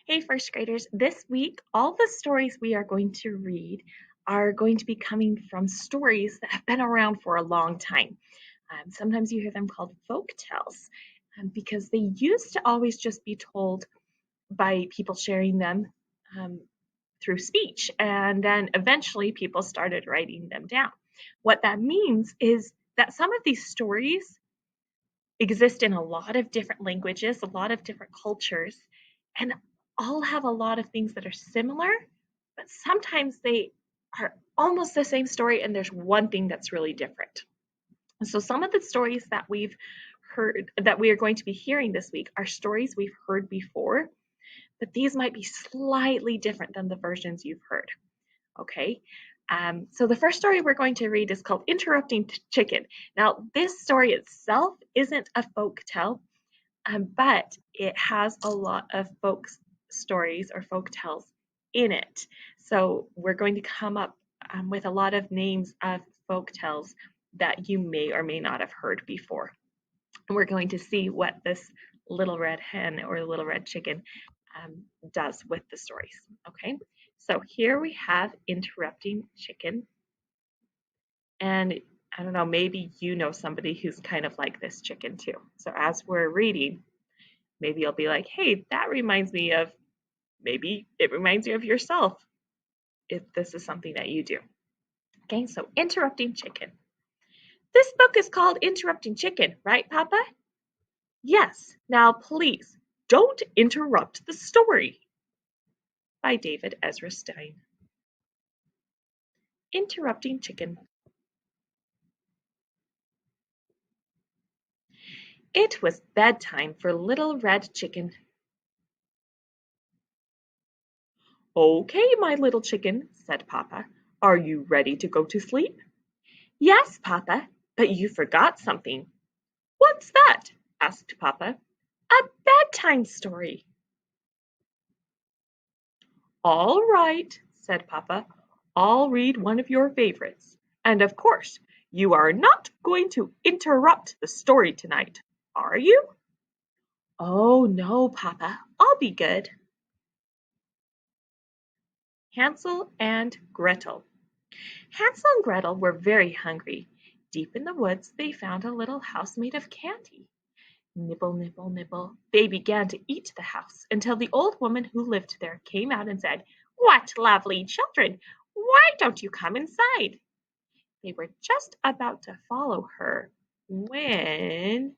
Hey, first graders. This week, all the stories we are going to read are going to be coming from stories that have been around for a long time. Sometimes you hear them called folk tales because they used to always just be told by people sharing them um, through speech. And then eventually people started writing them down. What that means is that some of these stories exist in a lot of different languages, a lot of different cultures, and all have a lot of things that are similar, but sometimes they are almost the same story and there's one thing that's really different. So some of the stories that we've heard that we are going to be hearing this week are stories we've heard before, but these might be slightly different than the versions you've heard. Okay. So the first story we're going to read is called Interrupting Chicken. Now, this story itself isn't a folk tale, but it has a lot of folk stories or folk tales in it. So we're going to come up with a lot of names of folk tales that you may or may not have heard before. And we're going to see what this little red hen or little red chicken does with the stories. Okay, so here we have Interrupting Chicken. And I don't know, maybe you know somebody who's kind of like this chicken too. So as we're reading, maybe you'll be like, hey, that reminds me of, maybe it reminds you of yourself if this is something that you do. Okay, so Interrupting Chicken. This book is called Interrupting Chicken, right, Papa? Yes. Now, please, don't interrupt the story. By David Ezra Stein. Interrupting Chicken. It was bedtime for Little Red Chicken. Okay, my little chicken, said Papa. Are you ready to go to sleep? Yes, Papa, but you forgot something. What's that? Asked Papa. A bedtime story. All right, said Papa. I'll read one of your favorites. And of course, you are not going to interrupt the story tonight, are you? Oh, no, Papa. I'll be good. Hansel and Gretel. Hansel and Gretel were very hungry. Deep in the woods, they found a little house made of candy. Nibble, nibble, nibble. They began to eat the house until the old woman who lived there came out and said, What lovely children! Why don't you come inside? They were just about to follow her when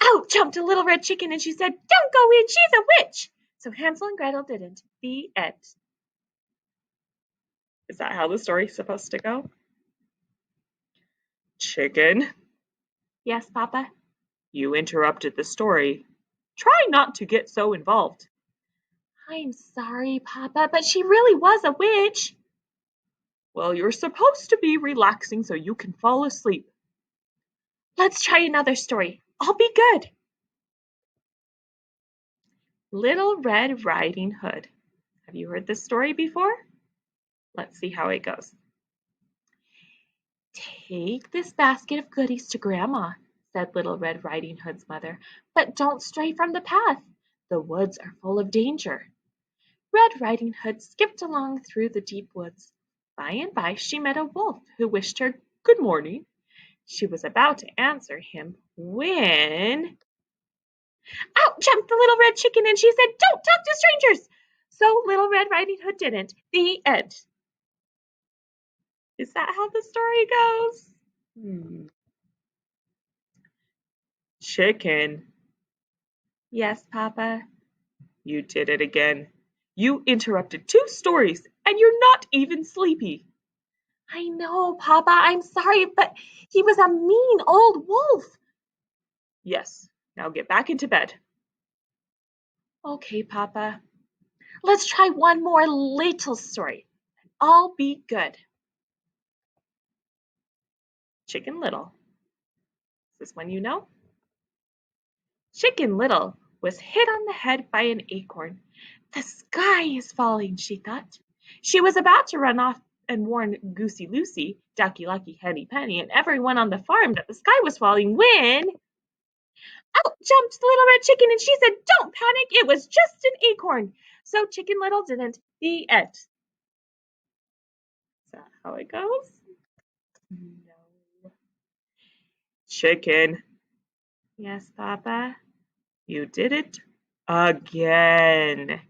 out jumped a little red chicken and she said, Don't go in, she's a witch! So Hansel and Gretel didn't. The end. Is that how the story's supposed to go? Chicken? Yes, Papa? You interrupted the story. Try not to get so involved. I'm sorry, Papa, but she really was a witch. Well, you're supposed to be relaxing so you can fall asleep. Let's try another story. I'll be good. Little Red Riding Hood. Have you heard this story before? Let's see how it goes. Take this basket of goodies to Grandma, said Little Red Riding Hood's mother, but don't stray from the path. The woods are full of danger. Red Riding Hood skipped along through the deep woods. By and by she met a wolf who wished her good morning. She was about to answer him when out jumped the little red chicken and she said, Don't talk to strangers! So Little Red Riding Hood didn't. The end. Is that how the story goes? Chicken. Yes, Papa. You did it again. You interrupted 2 stories and you're not even sleepy. I know, Papa, I'm sorry, but he was a mean old wolf. Yes, now get back into bed. Okay, Papa. Let's try one more little story. I'll be good. Chicken Little. Is this one you know? Chicken Little was hit on the head by an acorn. The sky is falling, she thought. She was about to run off and warn Goosey Lucy, Ducky Lucky, Henny Penny, and everyone on the farm that the sky was falling when Out jumped the little red chicken and she said, "Don't panic, it was just an acorn." So Chicken Little didn't. The end. Is that how it goes? No. Chicken. Yes, Papa. You did it again.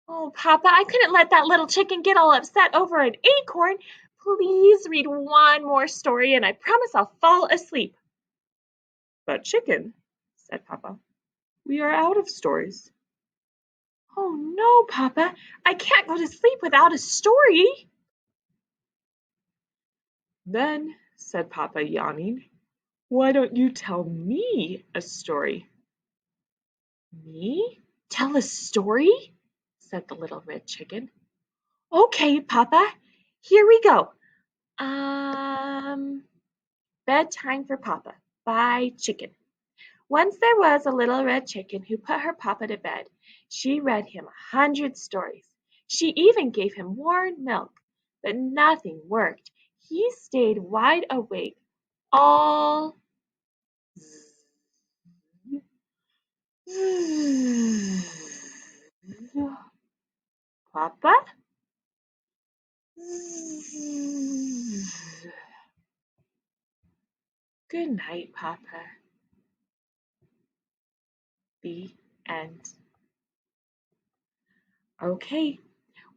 Oh, Papa, I couldn't let that little chicken get all upset over an acorn. Please read one more story and I promise I'll fall asleep. But Chicken, said Papa, we are out of stories. Oh no, Papa, I can't go to sleep without a story. Then, said Papa, yawning, why don't you tell me a story? Me? Tell a story? Said the little red chicken. Okay, Papa, here we go. Bedtime for Papa by Chicken. Once there was a little red chicken who put her papa to bed. She read him 100 stories. She even gave him warm milk, but nothing worked. He stayed wide awake all Papa? Good night, Papa. The end. Okay.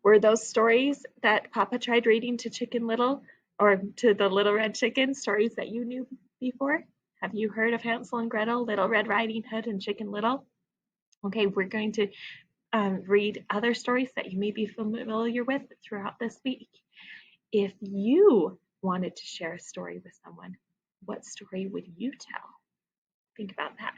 Were those stories that Papa tried reading to Chicken Little or to the Little Red Chicken stories that you knew before? Have you heard of Hansel and Gretel, Little Red Riding Hood, and Chicken Little? Okay, we're going to read other stories that you may be familiar with throughout this week. If you wanted to share a story with someone, what story would you tell? Think about that.